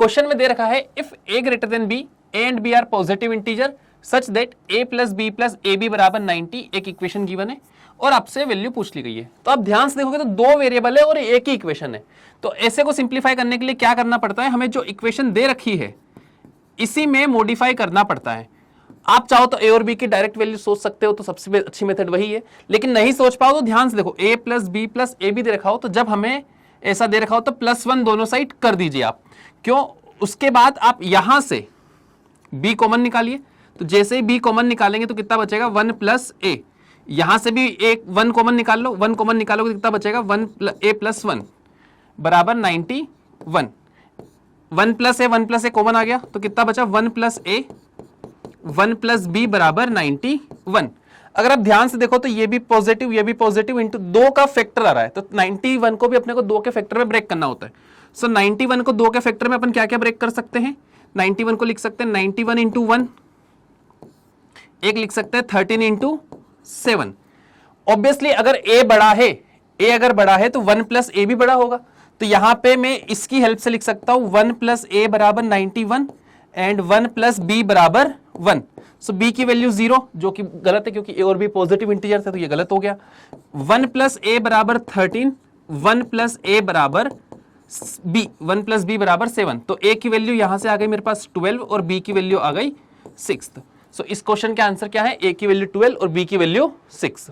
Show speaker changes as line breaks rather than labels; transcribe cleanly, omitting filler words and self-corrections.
Question में दे रखा है if a greater than b, a and b are positive integer such that a plus b plus A B बराबर 90, एक equation given है और आपसे वैल्यू पूछ ली गई है। तो आप ध्यान से देखोगे तो दो वेरिएबल है और एक ही इक्वेशन है। तो ऐसे को सिंप्लीफाई करने के लिए क्या करना पड़ता है, हमें जो इक्वेशन दे रखी है इसी में मॉडिफाई करना पड़ता है। आप चाहो तो ए और बी की डायरेक्ट वैल्यू सोच सकते हो, तो सबसे अच्छी मेथड वही है, लेकिन नहीं सोच पाओ तो ध्यान से देखो a plus B plus A B दे रखा हो, तो जब हमें ऐसा दे रखा हो तो +1 दोनों साइड कर दीजिए आप। क्यों? उसके बाद आप यहां से b कॉमन निकालिए, तो जैसे ही b कॉमन निकालेंगे तो कितना बचेगा 1 प्लस ए, यहां से भी एक 1 कॉमन निकाल लो, 1 कॉमन निकालोगे तो कितना बचेगा 1 प्लस 1 बराबर 91, 1 प्लस ए कॉमन आ गया तो कितना बचा 1 प्लस ए 1 प्लस बी बराबर 91। अगर आप ध्यान से देखो तो ये भी पॉजिटिव इंटू 2 का फैक्टर आ रहा है, तो 91 को भी अपने को 2 के फैक्टर में ब्रेक करना होता है। सो 91 को 2 के फैक्टर में अपन क्या क्या ब्रेक कर सकते हैं, 91 को लिख सकते हैं 91 इंटू 1, एक लिख सकते हैं 13 इंटू 7। ऑब्वियसली अगर a बड़ा है, a अगर बड़ा है तो 1 प्लस ए भी बड़ा होगा, तो यहां पे मैं इसकी हेल्प से लिख सकता हूं 1 प्लस ए बराबर 91 एंड 1 प्लस बी बराबर 1। सो b की वैल्यू 0, जो कि गलत है क्योंकि a और b पॉजिटिव इंटीजर थे, तो ये गलत हो गया। 1 प्लस ए बराबर 13, 1 प्लस ए बराबर b, 1 प्लस बी बराबर 7, तो a की वैल्यू यहां से आ गई मेरे पास 12 और b की वैल्यू आ गई 6। सो इस क्वेश्चन का आंसर क्या है, a की वैल्यू 12 और b की वैल्यू 6।